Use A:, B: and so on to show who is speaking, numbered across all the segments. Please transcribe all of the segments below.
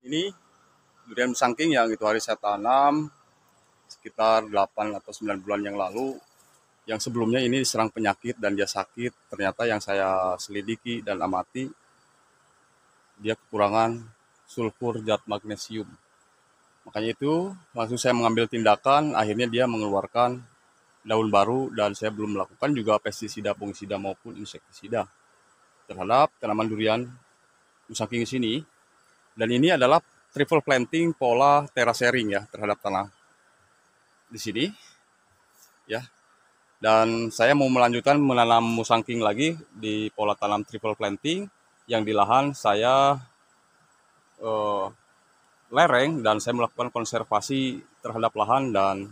A: Ini durian musangking yang itu hari saya tanam sekitar 8 atau 9 bulan yang lalu. Yang sebelumnya ini diserang penyakit dan dia sakit. Ternyata yang saya selidiki dan amati, dia kekurangan sulfur zat magnesium. Makanya itu langsung saya mengambil tindakan, akhirnya dia mengeluarkan daun baru dan saya belum melakukan juga pestisida, fungisida maupun insektisida terhadap tanaman durian musangking sini. Dan ini adalah triple planting pola terasering ya terhadap tanah di sini ya. Dan saya mau melanjutkan menanam musangking lagi di pola tanam triple planting yang di lahan saya eh, lereng dan saya melakukan konservasi terhadap lahan dan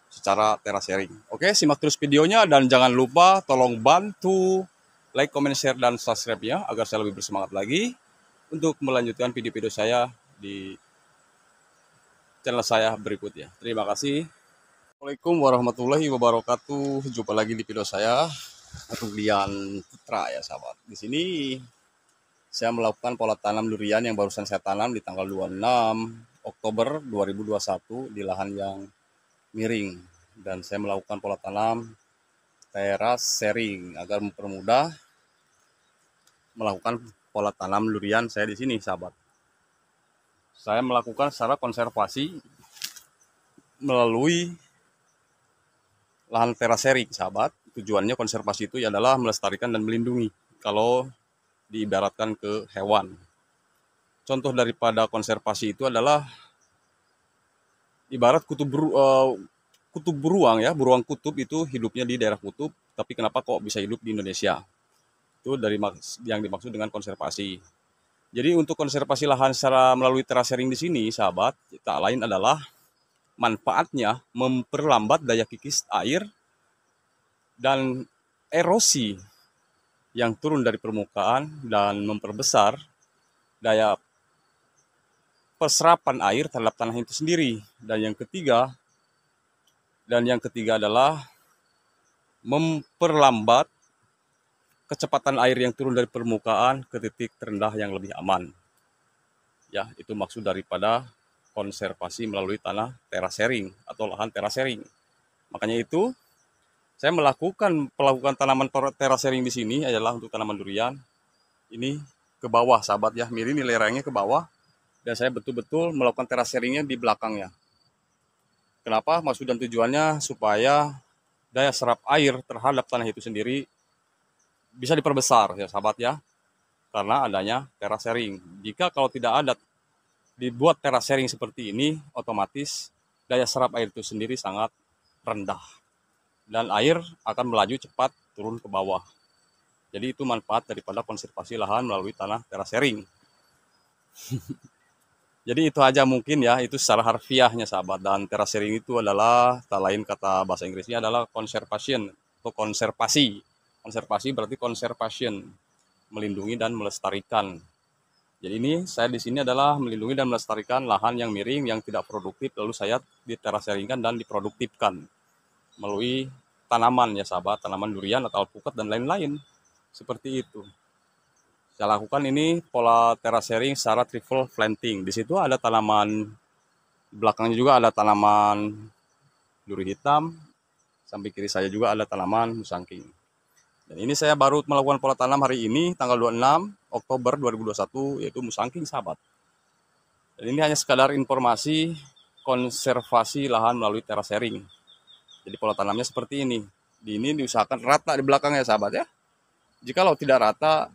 A: secara terasering. Oke, simak terus videonya dan jangan lupa tolong bantu like, comment, share, dan subscribe-nya agar saya lebih bersemangat lagi untuk melanjutkan video-video saya di channel saya berikutnya. Terima kasih. Assalamualaikum warahmatullahi wabarakatuh. Jumpa lagi di video saya, Rulian Putra ya sahabat. Di sini saya melakukan pola tanam durian yang barusan saya tanam di tanggal 26 Oktober 2021 di lahan yang miring. Dan saya melakukan pola tanam teras sharing agar mempermudah melakukan pola tanam durian saya di sini sahabat. Saya melakukan secara konservasi melalui lahan terasering sahabat. Tujuannya konservasi itu adalah melestarikan dan melindungi kalau diibaratkan ke hewan. Contoh daripada konservasi itu adalah ibarat kutub beruang ya, beruang kutub itu hidupnya di daerah kutub, tapi kenapa kok bisa hidup di Indonesia? Itu dari yang dimaksud dengan konservasi. Jadi untuk konservasi lahan secara melalui terasering di sini sahabat, tak lain adalah manfaatnya memperlambat daya kikis air dan erosi yang turun dari permukaan dan memperbesar daya perserapan air terhadap tanah itu sendiri. Dan yang ketiga adalah memperlambat kecepatan air yang turun dari permukaan ke titik terendah yang lebih aman. Ya, itu maksud daripada konservasi melalui tanah terasering atau lahan terasering. Makanya itu saya melakukan tanaman terasering di sini adalah untuk tanaman durian. Ini ke bawah sahabat ya, miring lerengnya ke bawah dan saya betul-betul melakukan teraseringnya di belakangnya. Kenapa? Maksud dan tujuannya supaya daya serap air terhadap tanah itu sendiri bisa diperbesar ya sahabat ya, karena adanya terasering. Jika kalau tidak ada dibuat terasering seperti ini, otomatis daya serap air itu sendiri sangat rendah dan air akan melaju cepat turun ke bawah. Jadi itu manfaat daripada konservasi lahan melalui tanah terasering. Jadi itu aja mungkin ya, itu secara harfiahnya sahabat. Dan terasering itu adalah, tak lain kata bahasa Inggrisnya adalah conservation atau konservasi. Konservasi berarti conservation, melindungi dan melestarikan. Jadi ini saya di sini adalah melindungi dan melestarikan lahan yang miring yang tidak produktif, lalu saya diteraseringkan dan diproduktifkan melalui tanaman ya sahabat, tanaman durian atau alpukat dan lain-lain. Seperti itu. Saya lakukan ini pola terasering secara triple planting. Di situ ada tanaman, belakangnya juga ada tanaman duri hitam, samping kiri saya juga ada tanaman musangking. Dan ini saya baru melakukan pola tanam hari ini, tanggal 26 Oktober 2021, yaitu musangking sahabat. Dan ini hanya sekadar informasi konservasi lahan melalui terasering. Jadi pola tanamnya seperti ini. Di ini diusahakan rata di belakangnya sahabat ya. Jikalau tidak rata,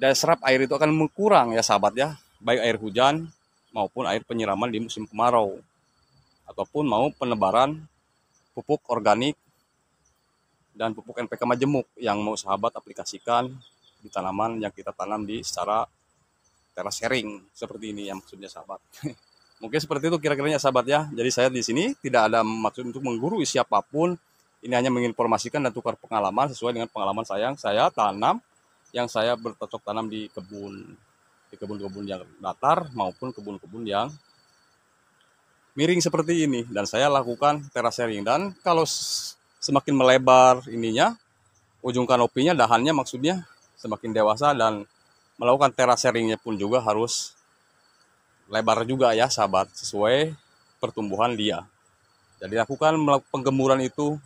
A: daya serap air itu akan berkurang ya sahabat ya, baik air hujan maupun air penyiraman di musim kemarau ataupun mau penebaran pupuk organik dan pupuk NPK majemuk yang mau sahabat aplikasikan di tanaman yang kita tanam di secara terasering seperti ini yang maksudnya sahabat. Mungkin seperti itu kira-kiranya sahabat ya. Jadi saya di sini tidak ada maksud untuk menggurui siapapun, ini hanya menginformasikan dan tukar pengalaman sesuai dengan pengalaman saya tanam yang saya bercocok tanam di kebun-kebun yang datar maupun kebun-kebun yang miring seperti ini, dan saya lakukan terasering. Dan kalau semakin melebar ininya, ujung kanopinya, dahannya maksudnya semakin dewasa, dan melakukan teraseringnya pun juga harus lebar juga ya sahabat, sesuai pertumbuhan dia. Jadi lakukan melakukan penggemuran itu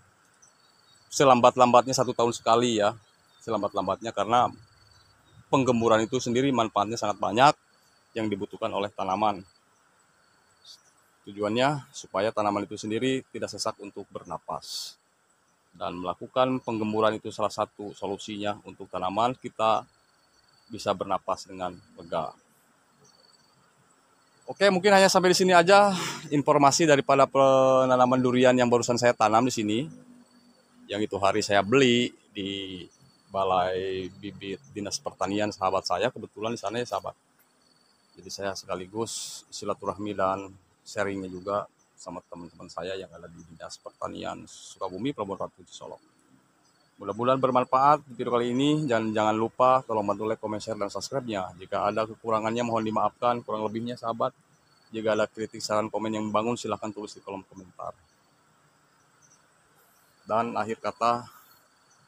A: selambat-lambatnya 1 tahun sekali ya, selambat-lambatnya, karena penggemuran itu sendiri manfaatnya sangat banyak yang dibutuhkan oleh tanaman. Tujuannya supaya tanaman itu sendiri tidak sesak untuk bernapas. Dan melakukan penggemuran itu salah satu solusinya untuk tanaman kita bisa bernapas dengan lega. Oke, mungkin hanya sampai di sini aja informasi daripada penanaman durian yang barusan saya tanam di sini. Yang itu hari saya beli di Balai Bibit Dinas Pertanian sahabat saya, kebetulan di sana ya sahabat. Jadi saya sekaligus silaturahmi dan sharingnya juga sama teman-teman saya yang ada di Dinas Pertanian Sukabumi, Pelabuhan Ratu, Solok. Mudah-mudahan bermanfaat video kali ini, dan jangan lupa tolong bantu like, comment, share, dan subscribe-nya. Jika ada kekurangannya mohon dimaafkan, kurang lebihnya sahabat. Jika ada kritik, saran, komen yang membangun silahkan tulis di kolom komentar. Dan akhir kata,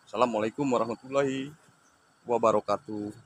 A: Assalamualaikum warahmatullahi wabarakatuh.